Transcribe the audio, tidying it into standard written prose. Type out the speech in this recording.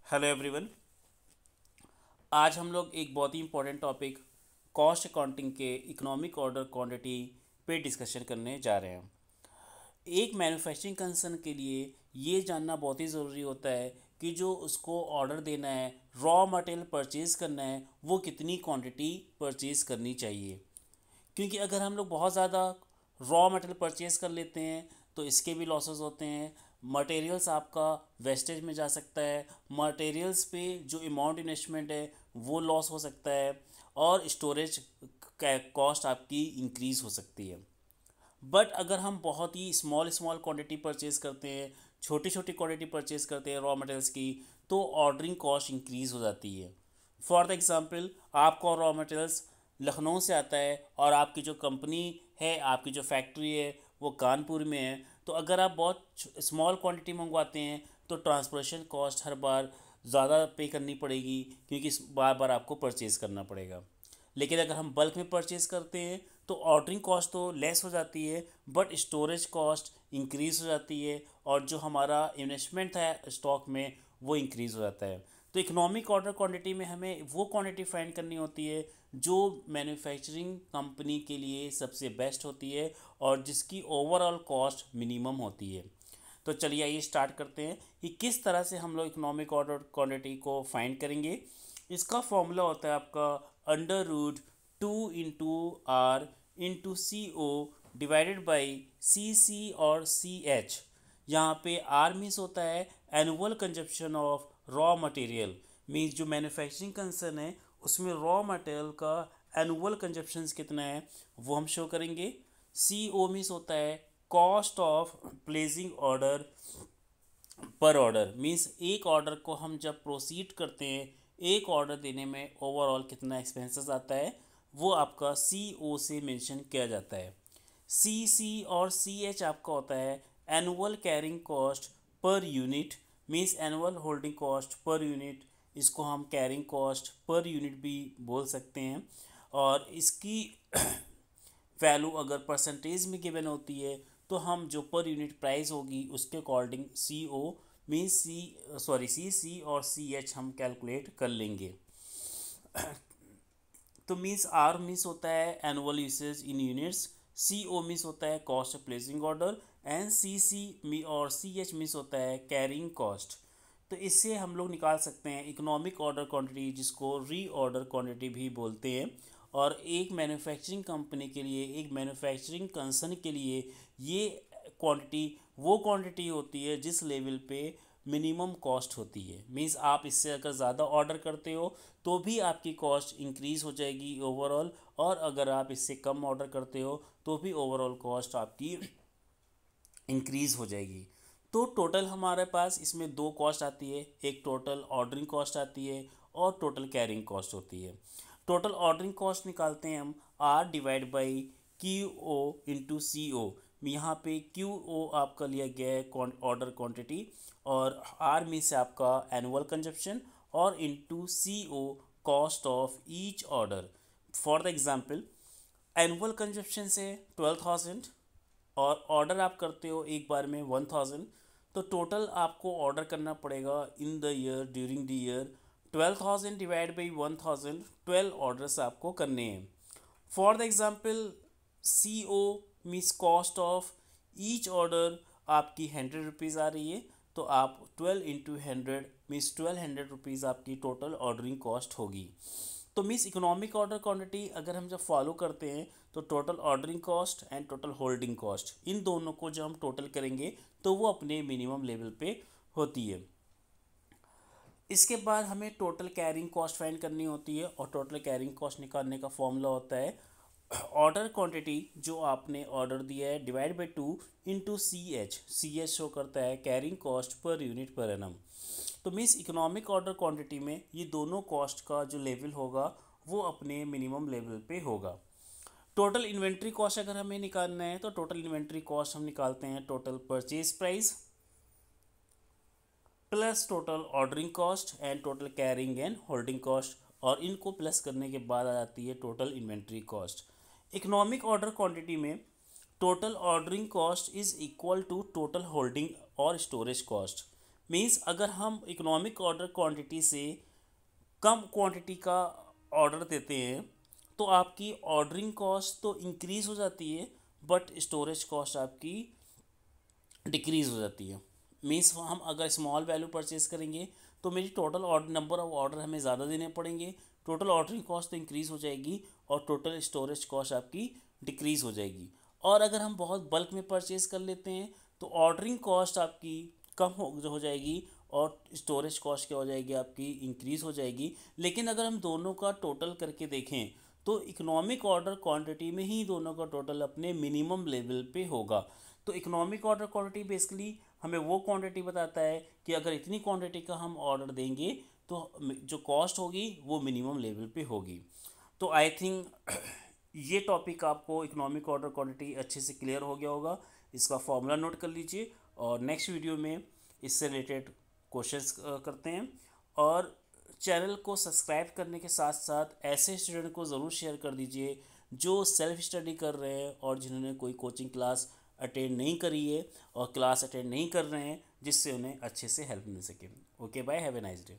Hello everyone. आज हम लोग एक बहुत ही इंपॉर्टेंट टॉपिक कॉस्ट अकाउंटिंग के इकोनॉमिक ऑर्डर क्वांटिटी पे डिस्कशन करने जा रहे हैं। एक मैन्युफैक्चरिंग कंसर्न के लिए ये जानना बहुत ही ज़रूरी होता है कि जो उसको ऑर्डर देना है, रॉ मटेरियल परचेज़ करना है, वो कितनी क्वांटिटी परचेज़ करनी चाहिए। क्योंकि अगर हम लोग बहुत ज़्यादा रॉ मटेरियल परचेज़ कर लेते हैं तो इसके भी लॉसेस होते हैं। मटेरियल्स आपका वेस्टेज में जा सकता है, मटेरियल्स पे जो अमाउंट इन्वेस्टमेंट है वो लॉस हो सकता है, और स्टोरेज कॉस्ट आपकी इंक्रीज़ हो सकती है। बट अगर हम बहुत ही स्मॉल स्मॉल क्वांटिटी परचेज़ करते हैं, छोटी छोटी क्वांटिटी परचेज़ करते हैं रॉ मटेरियल्स की, तो ऑर्डरिंग कॉस्ट इंक्रीज़ हो जाती है। फॉर द एग्ज़ाम्पल, आपका रॉ मटेरियल्स लखनऊ से आता है और आपकी जो कंपनी है, आपकी जो फैक्ट्री है वो कानपुर में है, तो अगर आप बहुत स्मॉल क्वांटिटी मंगवाते हैं तो ट्रांसपोर्टेशन कॉस्ट हर बार ज़्यादा पे करनी पड़ेगी, क्योंकि बार बार आपको परचेज़ करना पड़ेगा। लेकिन अगर हम बल्क में परचेज़ करते हैं तो ऑर्डरिंग कॉस्ट तो लेस हो जाती है, बट स्टोरेज कॉस्ट इंक्रीज़ हो जाती है, और जो हमारा इन्वेस्टमेंट है स्टॉक में वो इंक्रीज़ हो जाता है। तो इकोनॉमिक ऑर्डर क्वांटिटी में हमें वो क्वांटिटी फाइंड करनी होती है जो मैन्युफैक्चरिंग कंपनी के लिए सबसे बेस्ट होती है और जिसकी ओवरऑल कॉस्ट मिनिमम होती है। तो चलिए आइए स्टार्ट करते हैं कि किस तरह से हम लोग इकोनॉमिक ऑर्डर क्वांटिटी को फाइंड करेंगे। इसका फॉर्मूला होता है आपका under root 2 into R into C O divided by C C और सी एच। यहाँ पे आर मीन्स होता है annual consumption of raw material. Means जो मैन्युफैक्चरिंग कंसर्न है उसमें रॉ मटेरियल का एनुअल कंजप्शन कितना है वो हम शो करेंगे। सी ओ मीन्स होता है कॉस्ट ऑफ प्लेसिंग ऑर्डर पर ऑर्डर। मीन्स एक ऑर्डर को हम जब प्रोसीड करते हैं, एक ऑर्डर देने में ओवरऑल कितना एक्सपेंसेस आता है वो आपका सी ओ से मेंशन किया जाता है। सी सी और सी एच आपका होता है annual carrying cost per unit. Means annual holding cost per unit, इसको हम कैरिंग कॉस्ट पर यूनिट भी बोल सकते हैं। और इसकी वैल्यू अगर परसेंटेज में गिवन होती है तो हम जो पर यूनिट प्राइस होगी उसके अकॉर्डिंग सी ओ मीन्स सी सी और सी एच हम कैलकुलेट कर लेंगे। तो मीन्स आर मीन्स होता है annual usage in units, C O means होता है cost of placing order, and C C और सी एच मीन्स होता है कैरिंग कॉस्ट। तो इससे हम लोग निकाल सकते हैं इकोनॉमिक ऑर्डर क्वांटिटी, जिसको री ऑर्डर क्वांटिटी भी बोलते हैं। और एक मैन्युफैक्चरिंग कंपनी के लिए, एक मैन्युफैक्चरिंग कंसर्न के लिए ये क्वांटिटी वो क्वांटिटी होती है जिस लेवल पे मिनिमम कॉस्ट होती है। मीन्स आप इससे अगर ज़्यादा ऑर्डर करते हो तो भी आपकी कॉस्ट इंक्रीज़ हो जाएगी ओवरऑल, और अगर आप इससे कम ऑर्डर करते हो तो भी ओवरऑल कॉस्ट आपकी इंक्रीज़ हो जाएगी। तो टोटल हमारे पास इसमें दो कॉस्ट आती है, एक टोटल ऑर्डरिंग कॉस्ट आती है और टोटल कैरिंग कॉस्ट होती है। टोटल ऑर्डरिंग कॉस्ट निकालते हैं हम R divide by Q O into C O. यहाँ पे क्यू ओ आपका लिया गया है ऑर्डर क्वांटिटी, और आर में से आपका एनुअल कंजप्शन, और into C O cost of each order. For the example, annual consumption से 12,000 और ऑर्डर आप करते हो एक बार में 1,000, तो टोटल आपको ऑर्डर करना पड़ेगा in the year, during the year 12,000 divide by 1,000, 12 orders आपको करने हैं। For the example, C O means cost of each order आपकी 100 रुपीज़ आ रही है, तो आप 12 इंटू 100 मीन्स 1,200 रुपीज़ आपकी टोटल ऑर्डरिंग कॉस्ट होगी। तो मीन्स इकोनॉमिक ऑर्डर क्वांटिटी अगर हम जब फॉलो करते हैं तो total ordering cost and total holding cost, इन दोनों को जब हम टोटल करेंगे तो वो अपने मिनिमम लेवल पे होती है। इसके बाद हमें टोटल कैरिंग कॉस्ट फाइंड करनी होती है, और टोटल कैरिंग कॉस्ट निकालने का फॉर्मूला होता है ऑर्डर क्वांटिटी जो आपने ऑर्डर दिया है divide by 2 into C H show करता है carrying cost per unit per annum. तो मीन्स इकोनॉमिक ऑर्डर क्वांटिटी में ये दोनों कॉस्ट का जो लेवल होगा वो अपने मिनिमम लेवल पे होगा। टोटल इन्वेंट्री कॉस्ट अगर हमें निकालना है तो टोटल इन्वेंट्री कॉस्ट हम निकालते हैं total purchase price plus total ordering cost and total carrying and holding cost, और इनको प्लस करने के बाद आ जाती है total inventory cost. Economic order quantity में total ordering cost is equal to total holding और स्टोरेज कॉस्ट। मीन्स अगर हम इकोनॉमिक ऑर्डर क्वांटिटी से कम क्वांटिटी का ऑर्डर देते हैं तो आपकी ऑर्डरिंग कॉस्ट तो इंक्रीज़ हो जाती है, बट स्टोरेज कॉस्ट आपकी डिक्रीज़ हो जाती है। मीन्स हम अगर स्मॉल वैल्यू परचेज करेंगे तो मेरी total order number of order हमें ज़्यादा देने पड़ेंगे, टोटल ऑर्डरिंग कॉस्ट तो इंक्रीज़ हो जाएगी और टोटल स्टोरेज कॉस्ट आपकी डिक्रीज़ हो जाएगी। और अगर हम बहुत बल्क में परचेज़ कर लेते हैं तो ऑर्डरिंग कॉस्ट आपकी कम हो जाएगी और स्टोरेज कॉस्ट क्या हो जाएगी आपकी इंक्रीज़ हो जाएगी। लेकिन अगर हम दोनों का टोटल करके देखें तो इकोनॉमिक ऑर्डर क्वांटिटी में ही दोनों का टोटल अपने मिनिमम लेवल पे होगा। तो इकोनॉमिक ऑर्डर क्वांटिटी बेसिकली हमें वो क्वांटिटी बताता है कि अगर इतनी क्वांटिटी का हम ऑर्डर देंगे तो जो कॉस्ट होगी वो मिनिमम लेवल पे होगी। तो आई थिंक ये टॉपिक आपको इकोनॉमिक ऑर्डर क्वांटिटी अच्छे से क्लियर हो गया होगा। इसका फॉर्मूला नोट कर लीजिए और नेक्स्ट वीडियो में इससे रिलेटेड क्वेश्चंस करते हैं। और चैनल को सब्सक्राइब करने के साथ साथ ऐसे स्टूडेंट को ज़रूर शेयर कर दीजिए जो सेल्फ स्टडी कर रहे हैं और जिन्होंने कोई कोचिंग क्लास अटेंड नहीं करी है और क्लास अटेंड नहीं कर रहे हैं, जिससे उन्हें अच्छे से हेल्प मिल सके। Okay bye, have a nice day.